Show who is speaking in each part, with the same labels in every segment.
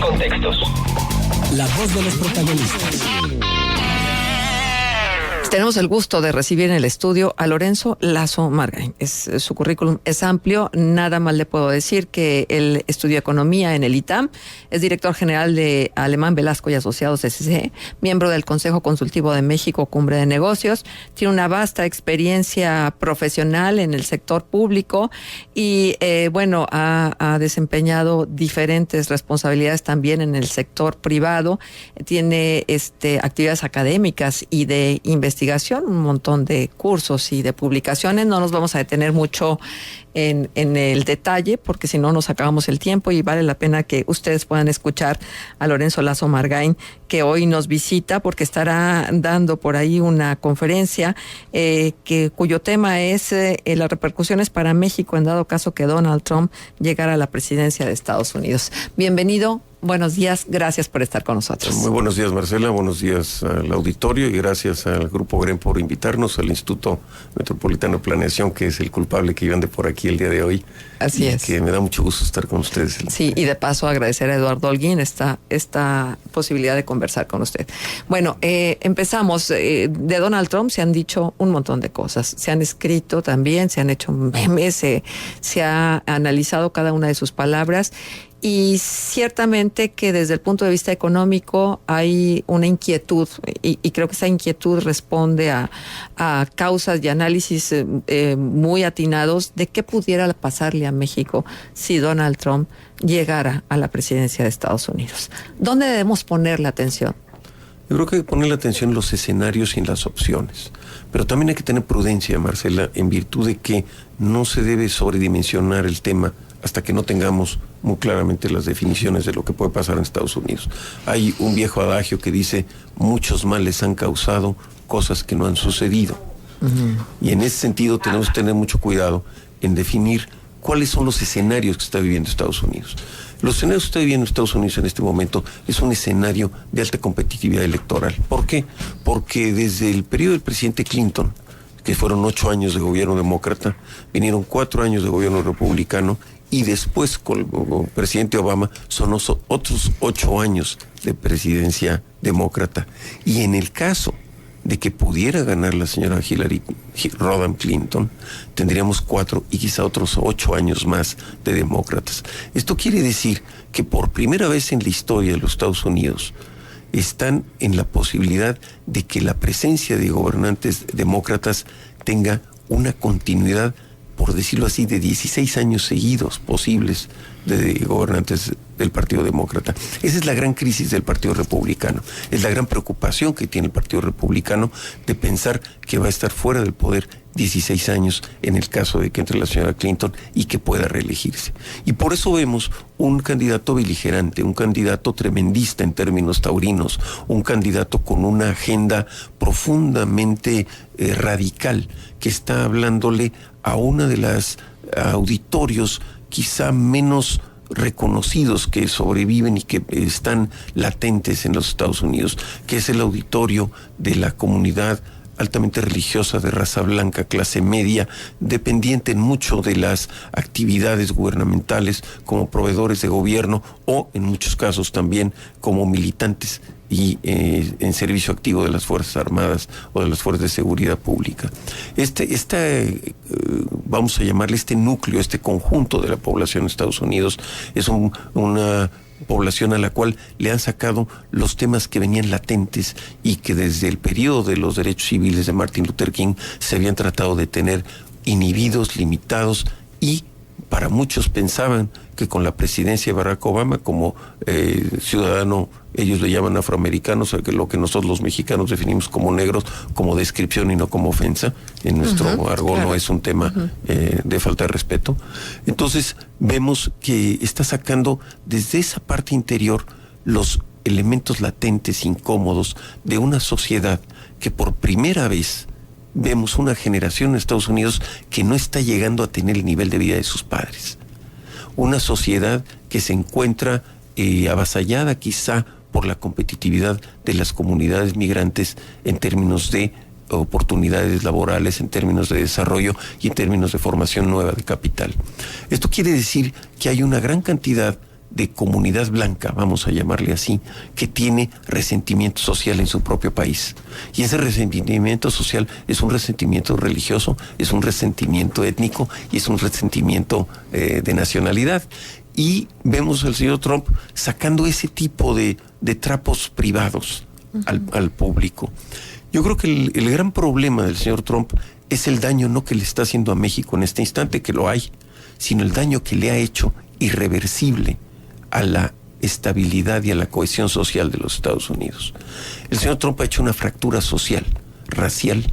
Speaker 1: Contextos.
Speaker 2: La voz de los protagonistas.
Speaker 3: Tenemos el gusto de recibir en el estudio a Lorenzo Lazo Margain. Su currículum es amplio, nada más le puedo decir que él estudió economía en el ITAM, es director general de Alemán Velasco y Asociados SC, miembro del Consejo Consultivo de México, Cumbre de Negocios, tiene una vasta experiencia profesional en el sector público y ha desempeñado diferentes responsabilidades también en el sector privado, tiene actividades académicas y de investigación, un montón de cursos y de publicaciones. No nos vamos a detener mucho en el detalle porque si no nos acabamos el tiempo y vale la pena que ustedes puedan escuchar a Lorenzo Lazo Margain, que hoy nos visita porque estará dando por ahí una conferencia cuyo tema es las repercusiones para México en dado caso que Donald Trump llegara a la presidencia de Estados Unidos. Bienvenido. Buenos días, gracias por estar con nosotros.
Speaker 4: Muy buenos días, Marcela, buenos días al auditorio y gracias al Grupo GREN por invitarnos, al Instituto Metropolitano de Planeación, que es el culpable que yo ande por aquí el día de hoy.
Speaker 3: Así es.
Speaker 4: Que me da mucho gusto estar con ustedes.
Speaker 3: Sí, y de paso agradecer a Eduardo Holguín esta posibilidad de conversar con usted. Bueno, empezamos. De Donald Trump se han dicho un montón de cosas, se han escrito también, se han hecho memes, se ha analizado cada una de sus palabras. Y ciertamente que desde el punto de vista económico hay una inquietud y creo que esa inquietud responde a causas y análisis muy atinados de qué pudiera pasarle a México si Donald Trump llegara a la presidencia de Estados Unidos. ¿Dónde debemos poner la atención?
Speaker 4: Yo creo que hay que poner la atención en los escenarios y en las opciones, pero también hay que tener prudencia, Marcela, en virtud de que no se debe sobredimensionar el tema hasta que no tengamos muy claramente las definiciones de lo que puede pasar en Estados Unidos. Hay un viejo adagio que dice, muchos males han causado cosas que no han sucedido. Uh-huh. Y en ese sentido tenemos que tener mucho cuidado en definir cuáles son los escenarios que está viviendo Estados Unidos. Los escenarios que está viviendo Estados Unidos en este momento es un escenario de alta competitividad electoral. ¿Por qué? Porque desde el periodo del presidente Clinton, que fueron 8 años de gobierno demócrata, vinieron 4 años de gobierno republicano, y después con el presidente Obama son otros 8 años de presidencia demócrata. Y en el caso de que pudiera ganar la señora Hillary Rodham Clinton, tendríamos 4 y quizá otros 8 años más de demócratas. Esto quiere decir que por primera vez en la historia de los Estados Unidos están en la posibilidad de que la presencia de gobernantes demócratas tenga una continuidad, por decirlo así, de 16 años seguidos posibles de gobernantes del Partido Demócrata. Esa es la gran crisis del Partido Republicano. Es la gran preocupación que tiene el Partido Republicano de pensar que va a estar fuera del poder 16 años en el caso de que entre la señora Clinton y que pueda reelegirse. Y por eso vemos un candidato beligerante, un candidato tremendista en términos taurinos, un candidato con una agenda profundamente radical, que está hablándole a una de las auditorios quizá menos reconocidos que sobreviven y que están latentes en los Estados Unidos, que es el auditorio de la comunidad altamente religiosa de raza blanca, clase media, dependiente en mucho de las actividades gubernamentales como proveedores de gobierno o en muchos casos también como militantes y en servicio activo de las Fuerzas Armadas o de las Fuerzas de Seguridad Pública. Vamos a llamarle este núcleo, este conjunto de la población de Estados Unidos, es una población a la cual le han sacado los temas que venían latentes y que desde el periodo de los derechos civiles de Martin Luther King se habían tratado de tener inhibidos, limitados, y para muchos pensaban que con la presidencia de Barack Obama como ciudadano, ellos le llaman afroamericanos, o que lo que nosotros los mexicanos definimos como negros, como descripción y no como ofensa. En nuestro argot claro. No es un tema de falta de respeto. Entonces vemos que está sacando desde esa parte interior los elementos latentes, incómodos, de una sociedad que por primera vez vemos una generación en Estados Unidos que no está llegando a tener el nivel de vida de sus padres. Una sociedad que se encuentra avasallada quizá por la competitividad de las comunidades migrantes en términos de oportunidades laborales, en términos de desarrollo y en términos de formación nueva de capital. Esto quiere decir que hay una gran cantidad de comunidad blanca, vamos a llamarle así, que tiene resentimiento social en su propio país. Y ese resentimiento social es un resentimiento religioso, es un resentimiento étnico y es un resentimiento de nacionalidad. Y vemos al señor Trump sacando ese tipo de trapos privados al público. Yo creo que el gran problema del señor Trump es el daño no que le está haciendo a México en este instante, que lo hay, sino el daño que le ha hecho irreversible a la estabilidad y a la cohesión social de los Estados Unidos. El señor Trump ha hecho una fractura social, racial,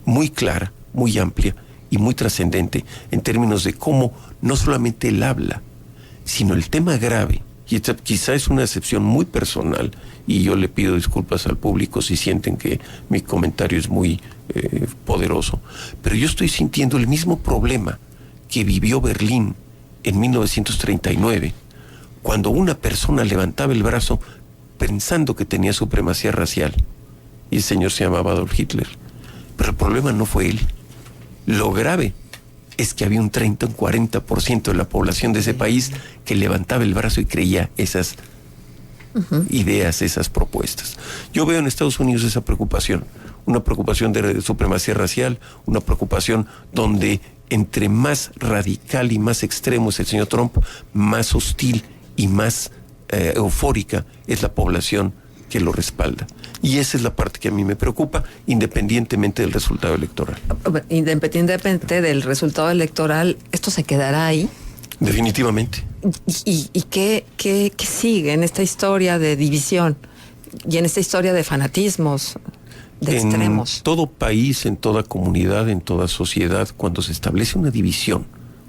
Speaker 4: muy clara, muy amplia y muy trascendente en términos de cómo no solamente él habla, sino el tema grave, y esta quizá es una excepción muy personal, y yo le pido disculpas al público si sienten que mi comentario es muy poderoso, pero yo estoy sintiendo el mismo problema que vivió Berlín en 1939, cuando una persona levantaba el brazo pensando que tenía supremacía racial, y el señor se llamaba Adolf Hitler. Pero el problema no fue él. Lo grave es que había un 30, un 40% de la población de ese país que levantaba el brazo y creía esas ideas, esas propuestas. Yo veo en Estados Unidos esa preocupación, una preocupación de supremacía racial, una preocupación donde entre más radical y más extremo es el señor Trump, más hostil y más eufórica es la población que lo respalda. Y esa es la parte que a mí me preocupa, independientemente del resultado electoral.
Speaker 3: Independientemente del resultado electoral, ¿esto se quedará ahí?
Speaker 4: Definitivamente.
Speaker 3: ¿Y qué sigue en esta historia de división y en esta historia de fanatismos, de extremos?
Speaker 4: En todo país, en toda comunidad, en toda sociedad, cuando se establece una división,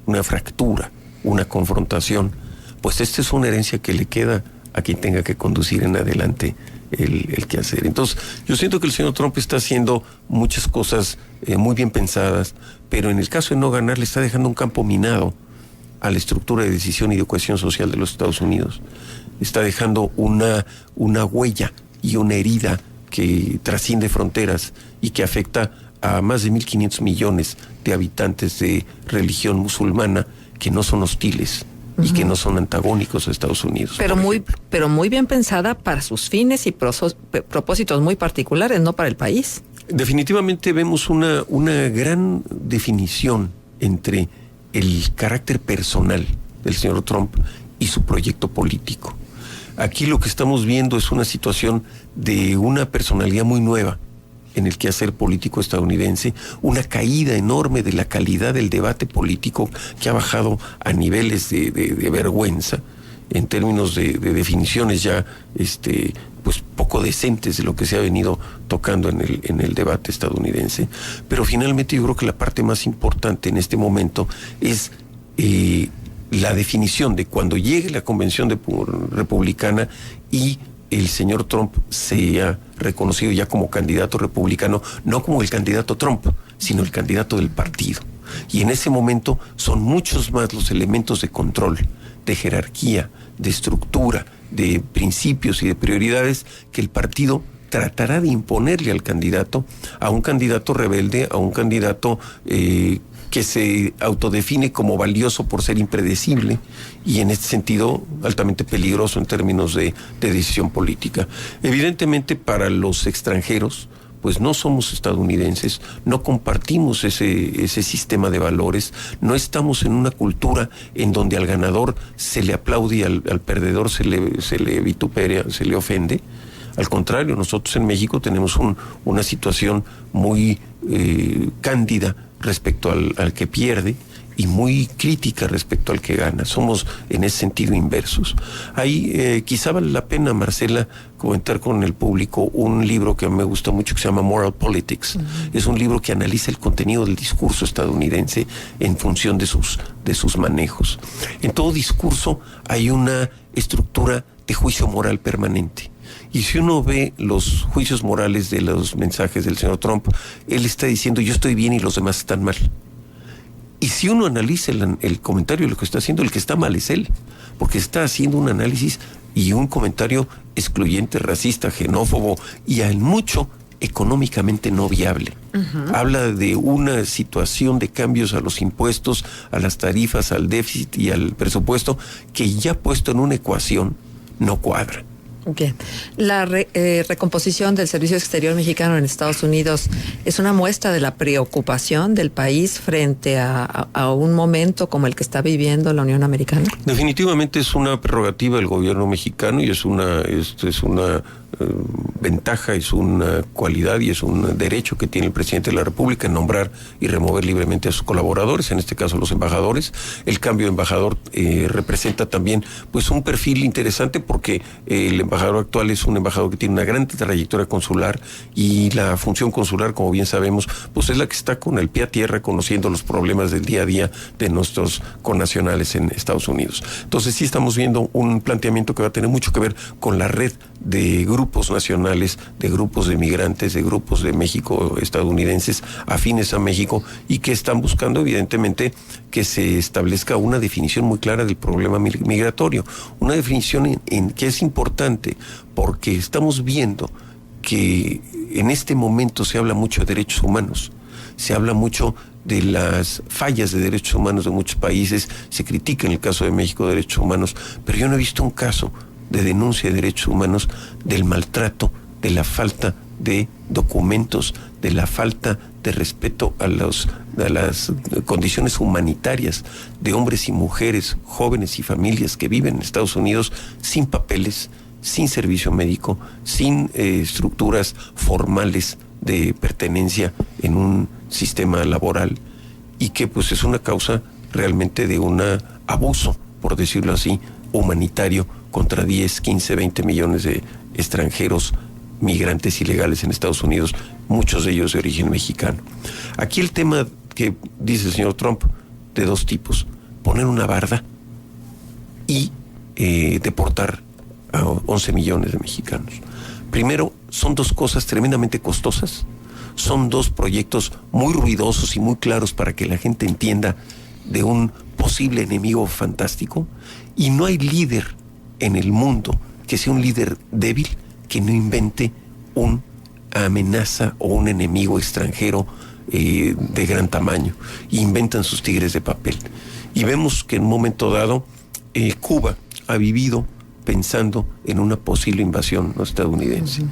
Speaker 4: una fractura, una confrontación, pues esta es una herencia que le queda a quien tenga que conducir en adelante el quehacer. Entonces, yo siento que el señor Trump está haciendo muchas cosas muy bien pensadas, pero en el caso de no ganar, le está dejando un campo minado a la estructura de decisión y de cohesión social de los Estados Unidos. Está dejando una huella y una herida que trasciende fronteras y que afecta a más de 1.500 millones de habitantes de religión musulmana que no son hostiles y que no son antagónicos a Estados Unidos.
Speaker 3: Pero muy bien pensada para sus fines y propósitos muy particulares, no para el país.
Speaker 4: Definitivamente vemos una gran definición entre el carácter personal del señor Trump y su proyecto político. Aquí lo que estamos viendo es una situación de una personalidad muy nueva en el quehacer político estadounidense, una caída enorme de la calidad del debate político que ha bajado a niveles de vergüenza en términos de definiciones ya pues poco decentes de lo que se ha venido tocando en el debate estadounidense. Pero finalmente yo creo que la parte más importante en este momento es la definición de cuando llegue la convención republicana y el señor Trump sea reconocido ya como candidato republicano, no como el candidato Trump, sino el candidato del partido. Y en ese momento son muchos más los elementos de control, de jerarquía, de estructura, de principios y de prioridades que el partido tratará de imponerle al candidato, a un candidato rebelde, a un candidato que se autodefine como valioso por ser impredecible y en este sentido altamente peligroso en términos de decisión política. Evidentemente para los extranjeros, pues no somos estadounidenses, no compartimos ese sistema de valores, no estamos en una cultura en donde al ganador se le aplaude y al perdedor se le vitupera, se le ofende. Al contrario, nosotros en México tenemos una situación muy cándida respecto al que pierde y muy crítica respecto al que gana. Somos en ese sentido inversos. Ahí quizá vale la pena, Marcela, comentar con el público un libro que me gusta mucho que se llama Moral Politics. Es un libro que analiza el contenido del discurso estadounidense en función de sus manejos. En todo discurso hay una estructura de juicio moral permanente. Y si uno ve los juicios morales de los mensajes del señor Trump, él está diciendo yo estoy bien y los demás están mal. Y si uno analiza el comentario de lo que está haciendo, el que está mal es él, porque está haciendo un análisis y un comentario excluyente, racista, xenófobo y en mucho económicamente no viable. Habla de una situación de cambios a los impuestos, a las tarifas, al déficit y al presupuesto, que ya puesto en una ecuación no cuadra.
Speaker 3: Bien. La recomposición del Servicio Exterior Mexicano en Estados Unidos es una muestra de la preocupación del país frente a un momento como el que está viviendo la Unión Americana.
Speaker 4: Definitivamente es una prerrogativa del gobierno mexicano y es una ventaja, es una cualidad y es un derecho que tiene el presidente de la República en nombrar y remover libremente a sus colaboradores, en este caso los embajadores. El cambio de embajador representa también pues un perfil interesante, porque el embajador actual es un embajador que tiene una gran trayectoria consular, y la función consular, como bien sabemos, pues es la que está con el pie a tierra, conociendo los problemas del día a día de nuestros connacionales en Estados Unidos. Entonces sí estamos viendo un planteamiento que va a tener mucho que ver con la red de grupos nacionales, de grupos de migrantes, de grupos de México estadounidenses afines a México, y que están buscando evidentemente que se establezca una definición muy clara del problema migratorio, una definición en que es importante, porque estamos viendo que en este momento se habla mucho de derechos humanos, se habla mucho de las fallas de derechos humanos de muchos países, se critica en el caso de México derechos humanos, pero yo no he visto un caso de denuncia de derechos humanos, del maltrato, de la falta de documentos, de la falta de respeto a las condiciones humanitarias de hombres y mujeres, jóvenes y familias que viven en Estados Unidos sin papeles, sin servicio médico, sin estructuras formales de pertenencia en un sistema laboral, y que pues es una causa realmente de un abuso, por decirlo así, humanitario contra 10, 15, 20 millones de extranjeros migrantes ilegales en Estados Unidos, muchos de ellos de origen mexicano. Aquí el tema que dice el señor Trump, de dos tipos: poner una barda y deportar a 11 millones de mexicanos. Primero, son dos cosas tremendamente costosas, son dos proyectos muy ruidosos y muy claros para que la gente entienda de un posible enemigo fantástico, y no hay líder en el mundo que sea un líder débil que no invente una amenaza o un enemigo extranjero de gran tamaño. Inventan sus tigres de papel. Y vemos que en un momento dado Cuba ha vivido pensando en una posible invasión estadounidense.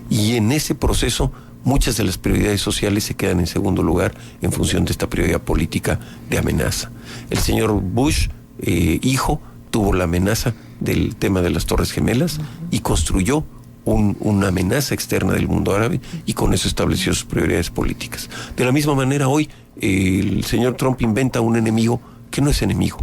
Speaker 4: Y en ese proceso muchas de las prioridades sociales se quedan en segundo lugar en función de esta prioridad política de amenaza. El señor Bush, hijo, tuvo la amenaza del tema de las Torres Gemelas y construyó una amenaza externa del mundo árabe, y con eso estableció sus prioridades políticas. De la misma manera, hoy el señor Trump inventa un enemigo que no es enemigo,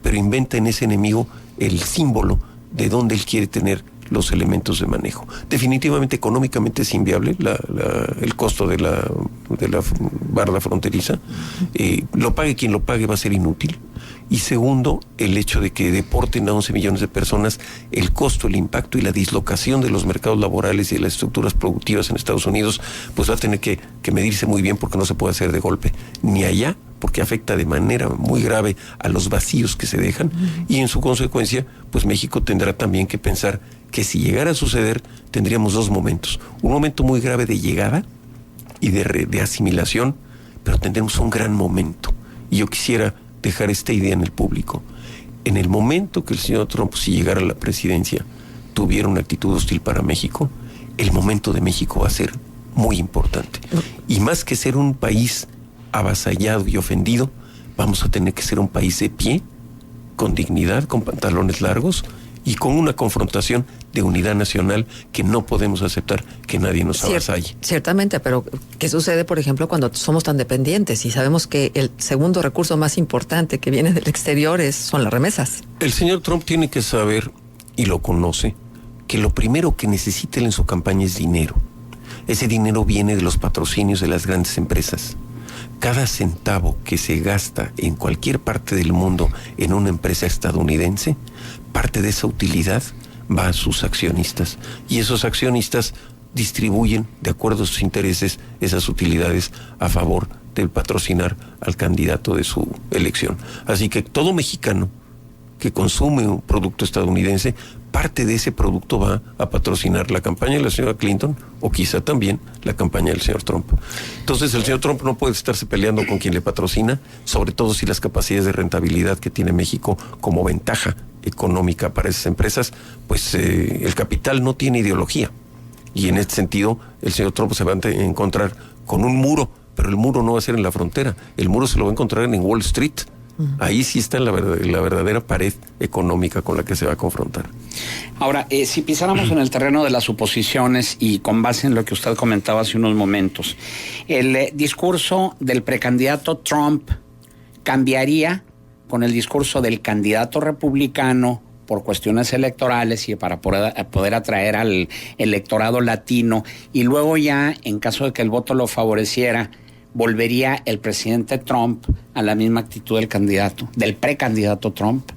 Speaker 4: pero inventa en ese enemigo el símbolo de donde él quiere tener los elementos de manejo. Definitivamente económicamente es inviable el costo de la barda fronteriza. Lo pague quien lo pague, va a ser inútil. Y segundo, el hecho de que deporten a 11 millones de personas, el costo, el impacto y la dislocación de los mercados laborales y de las estructuras productivas en Estados Unidos, pues va a tener que medirse muy bien, porque no se puede hacer de golpe, ni allá, porque afecta de manera muy grave a los vacíos que se dejan, y en su consecuencia, pues México tendrá también que pensar que si llegara a suceder, tendríamos dos momentos: un momento muy grave de llegada y de asimilación, pero tendremos un gran momento. Y yo quisiera dejar esta idea en el público. En el momento que el señor Trump, si llegara a la presidencia, tuviera una actitud hostil para México, el momento de México va a ser muy importante. Y más que ser un país avasallado y ofendido, vamos a tener que ser un país de pie, con dignidad, con pantalones largos y con una confrontación de unidad nacional que no podemos aceptar que nadie nos avasalle.
Speaker 3: Ciertamente, pero ¿qué sucede, por ejemplo, cuando somos tan dependientes y sabemos que el segundo recurso más importante que viene del exterior son las remesas?
Speaker 4: El señor Trump tiene que saber, y lo conoce, que lo primero que necesita él en su campaña es dinero. Ese dinero viene de los patrocinios de las grandes empresas. Cada centavo que se gasta en cualquier parte del mundo en una empresa estadounidense, parte de esa utilidad va a sus accionistas, y esos accionistas distribuyen, de acuerdo a sus intereses, esas utilidades a favor de patrocinar al candidato de su elección. Así que todo mexicano que consume un producto estadounidense parte de ese producto va a patrocinar la campaña de la señora Clinton o quizá también la campaña del señor Trump. Entonces el señor Trump no puede estarse peleando con quien le patrocina, sobre todo si las capacidades de rentabilidad que tiene México como ventaja económica para esas empresas, pues el capital no tiene ideología. Y en este sentido el señor Trump se va a encontrar con un muro, pero el muro no va a ser en la frontera, el muro se lo va a encontrar en Wall Street. Ahí sí está la verdadera pared económica con la que se va a confrontar.
Speaker 1: Ahora, si pisáramos en el terreno de las suposiciones y con base en lo que usted comentaba hace unos momentos, ¿el discurso del precandidato Trump cambiaría con el discurso del candidato republicano por cuestiones electorales y para poder atraer al electorado latino, y luego ya, en caso de que el voto lo favoreciera, volvería el presidente Trump a la misma actitud del precandidato Trump?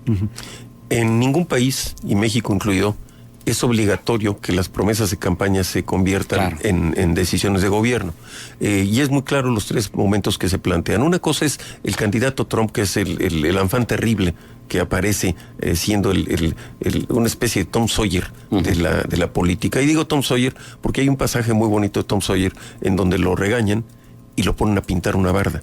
Speaker 4: En ningún país, y México incluido, es obligatorio que las promesas de campaña se conviertan en decisiones de gobierno. Y es muy claro los tres momentos que se plantean. Una cosa es el candidato Trump, que es el enfant terrible, que aparece siendo una especie de Tom Sawyer de la política. Y digo Tom Sawyer porque hay un pasaje muy bonito de Tom Sawyer en donde lo regañan y lo ponen a pintar una barda.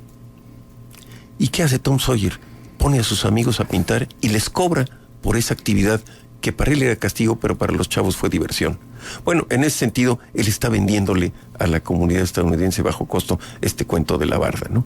Speaker 4: ¿Y qué hace Tom Sawyer? Pone a sus amigos a pintar y les cobra por esa actividad que para él era castigo, pero para los chavos fue diversión. Bueno, en ese sentido, él está vendiéndole a la comunidad estadounidense bajo costo este cuento de la barda, ¿no?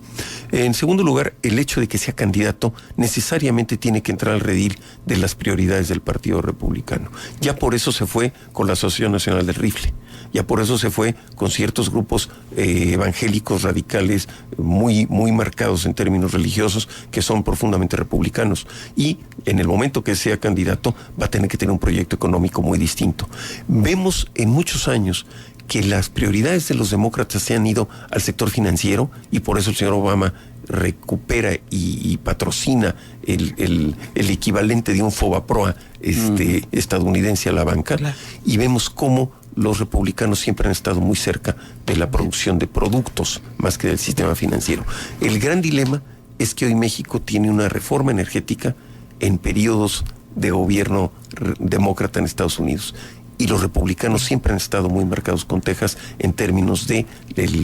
Speaker 4: En segundo lugar, el hecho de que sea candidato necesariamente tiene que entrar al redil de las prioridades del Partido Republicano. Ya por eso se fue con la Asociación Nacional del Rifle. Ya por eso se fue con ciertos grupos evangélicos radicales muy, muy marcados en términos religiosos, que son profundamente republicanos. Y en el momento que sea candidato va a tener que tener un proyecto económico muy distinto. Vemos en muchos años que las prioridades de los demócratas se han ido al sector financiero, y por eso el señor Obama recupera y patrocina el equivalente de un Fobaproa estadounidense a la banca. Claro. Y vemos cómo los republicanos siempre han estado muy cerca de la producción de productos más que del sistema financiero. El gran dilema es que hoy México tiene una reforma energética en periodos de gobierno demócrata en Estados Unidos. Y los republicanos siempre han estado muy marcados con Texas en términos de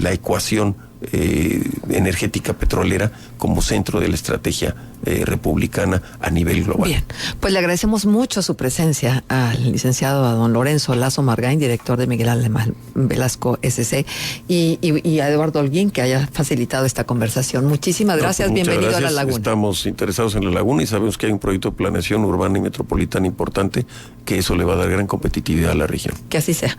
Speaker 4: la ecuación energética petrolera como centro de la estrategia republicana a nivel global.
Speaker 3: Bien, pues le agradecemos mucho su presencia al licenciado a don Lorenzo Lazo Margain, director de Miguel Alemán Velasco SC, y a Eduardo Holguín, que haya facilitado esta conversación. Muchísimas gracias, pues bienvenido a La Laguna.
Speaker 4: Estamos interesados en La Laguna y sabemos que hay un proyecto de planeación urbana y metropolitana importante, que eso le va a dar gran competitividad a la región.
Speaker 3: Que así sea.